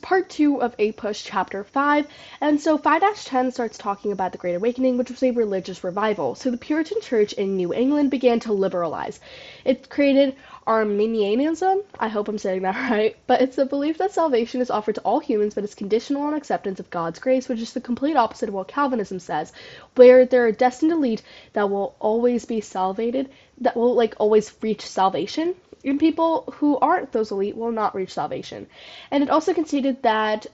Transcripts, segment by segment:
part 2 of APUSH Chapter 5, and so 5-10 starts talking about the Great Awakening, which was a religious revival. So the Puritan Church in New England began to liberalize. It created Arminianism, I hope I'm saying that right, but it's the belief that salvation is offered to all humans, but is conditional on acceptance of God's grace, which is the complete opposite of what Calvinism says, where there are destined elite that will always be salvated, that will always reach salvation, and people who aren't those elite will not reach salvation. And it also conceded that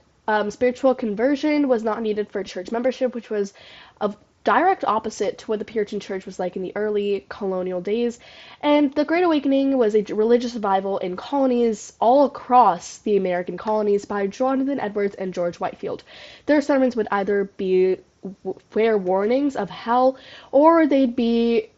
spiritual conversion was not needed for church membership, which was a direct opposite to what the Puritan Church was like in the early colonial days. And the Great Awakening was a religious revival in colonies all across the American colonies by Jonathan Edwards and George Whitefield. Their sermons would either be fair warnings of hell, or they'd be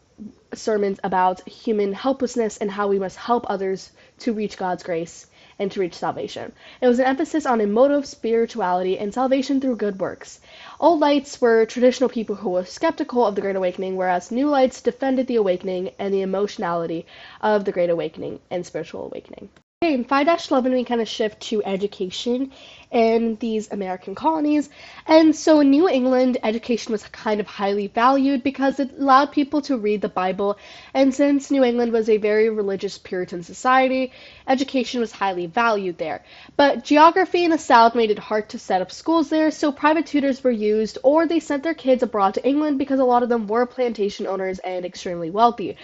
sermons about human helplessness and how we must help others to reach God's grace and to reach salvation. It was an emphasis on emotive spirituality and salvation through good works. Old Lights were traditional people who were skeptical of the Great Awakening, whereas New Lights defended the awakening and the emotionality of the Great Awakening and spiritual awakening. Okay, in 5-11 we kind of shift to education in these American colonies, and so in New England education was kind of highly valued because it allowed people to read the Bible, and since New England was a very religious Puritan society, education was highly valued there. But geography in the South made it hard to set up schools there, so private tutors were used, or they sent their kids abroad to England because a lot of them were plantation owners and extremely wealthy.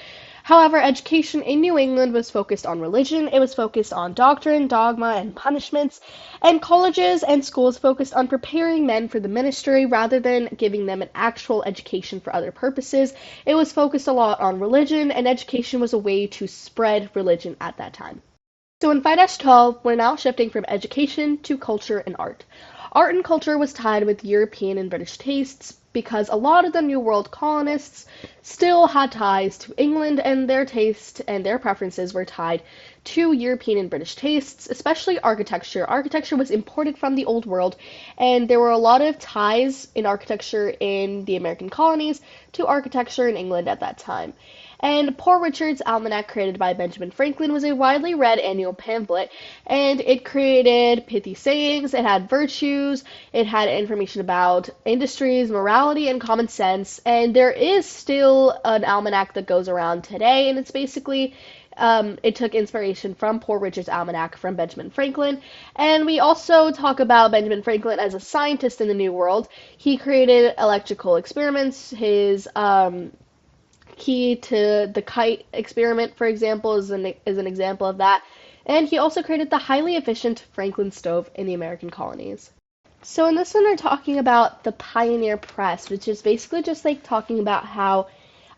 However, education in New England was focused on religion, it was focused on doctrine, dogma, and punishments, and colleges and schools focused on preparing men for the ministry rather than giving them an actual education for other purposes. It was focused a lot on religion, and education was a way to spread religion at that time. So in 5-12, we're now shifting from education to culture and art. Art and culture was tied with European and British tastes because a lot of the New World colonists still had ties to England, and their taste and their preferences were tied to European and British tastes, especially architecture. Architecture was imported from the Old World, and there were a lot of ties in architecture in the American colonies to architecture in England at that time. And Poor Richard's Almanac, created by Benjamin Franklin, was a widely read annual pamphlet, and it created pithy sayings, it had virtues, it had information about industries, morality, and common sense, and there is still an almanac that goes around today, and it's basically it took inspiration from Poor Richard's Almanac from Benjamin Franklin. And we also talk about Benjamin Franklin as a scientist in the New World. He created electrical experiments. His key to the kite experiment, for example, is an example of that. And he also created the highly efficient Franklin stove in the American colonies. So in this one, they're talking about the pioneer press, which is basically just like talking about how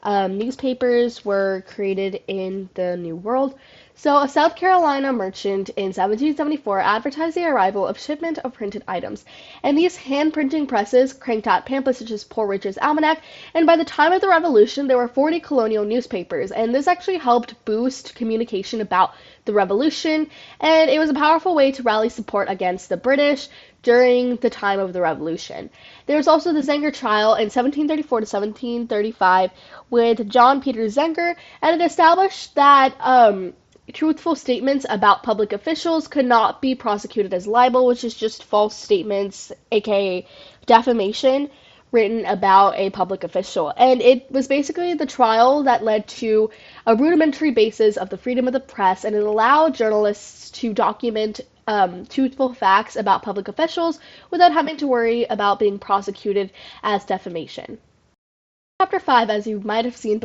newspapers were created in the New World. So a South Carolina merchant in 1774 advertised the arrival of shipment of printed items, and these hand-printing presses cranked out pamphlets such as Poor Richard's Almanac, and by the time of the Revolution there were 40 colonial newspapers, and this actually helped boost communication about the Revolution, and it was a powerful way to rally support against the British during the time of the Revolution. There was also the Zenger trial in 1734 to 1735 with John Peter Zenger, and it established that truthful statements about public officials could not be prosecuted as libel, which is just false statements, aka defamation, written about a public official. And it was basically the trial that led to a rudimentary basis of the freedom of the press, and it allowed journalists to document truthful facts about public officials without having to worry about being prosecuted as defamation. Chapter 5, as you might have seen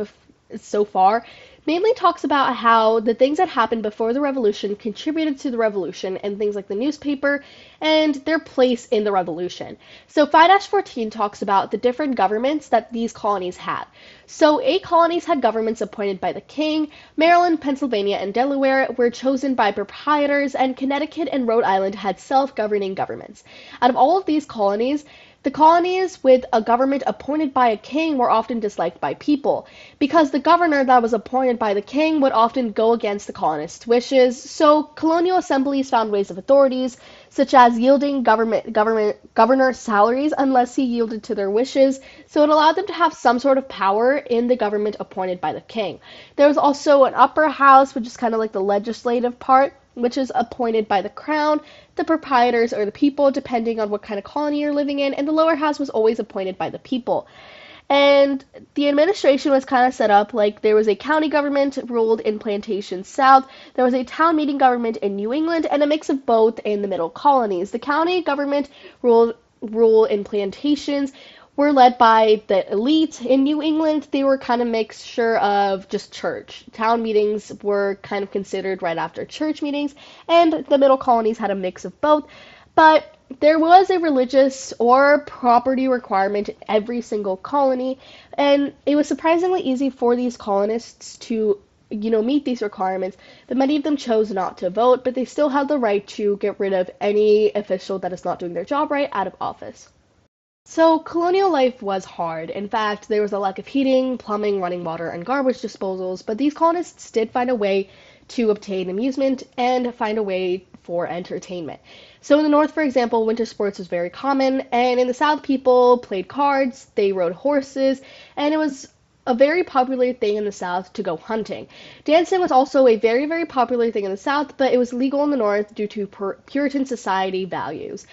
so far, mainly talks about how the things that happened before the Revolution contributed to the Revolution, and things like the newspaper and their place in the Revolution. So 5-14 talks about the different governments that these colonies had. So 8 colonies had governments appointed by the king, Maryland, Pennsylvania, and Delaware were chosen by proprietors, and Connecticut and Rhode Island had self-governing governments. Out of all of these colonies, the colonies with a government appointed by a king were often disliked by people, because the governor that was appointed by the king would often go against the colonists' wishes, so colonial assemblies found ways of authorities, such as yielding governor salaries unless he yielded to their wishes, so it allowed them to have some sort of power in the government appointed by the king. There was also an upper house, which is kind of like the legislative part, which is appointed by the crown, the proprietors or the people, depending on what kind of colony you're living in, and the lower house was always appointed by the people. And the administration was kind of set up like there was a county government ruled in Plantation South, there was a town meeting government in New England, and a mix of both in the middle colonies. The county government rule in plantations were led by the elite. In New England, they were kind of mixture of just church. Town meetings were kind of considered right after church meetings, and the middle colonies had a mix of both. But there was a religious or property requirement in every single colony, and it was surprisingly easy for these colonists to meet these requirements, but many of them chose not to vote, but they still had the right to get rid of any official that is not doing their job right out of office. So, colonial life was hard. In fact, there was a lack of heating, plumbing, running water, and garbage disposals, but these colonists did find a way to obtain amusement and find a way for entertainment. So, in the North, for example, winter sports was very common, and in the South, people played cards, they rode horses, and it was a very popular thing in the South to go hunting. Dancing was also a very, very popular thing in the South, but it was legal in the North due to Puritan society values.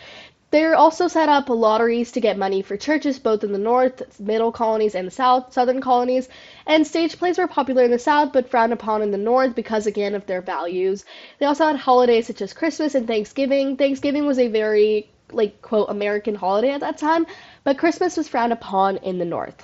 They also set up lotteries to get money for churches, both in the North, middle colonies, and the southern colonies. And stage plays were popular in the South, but frowned upon in the North because, again, of their values. They also had holidays such as Christmas and Thanksgiving. Thanksgiving was a very, quote, American holiday at that time, but Christmas was frowned upon in the North.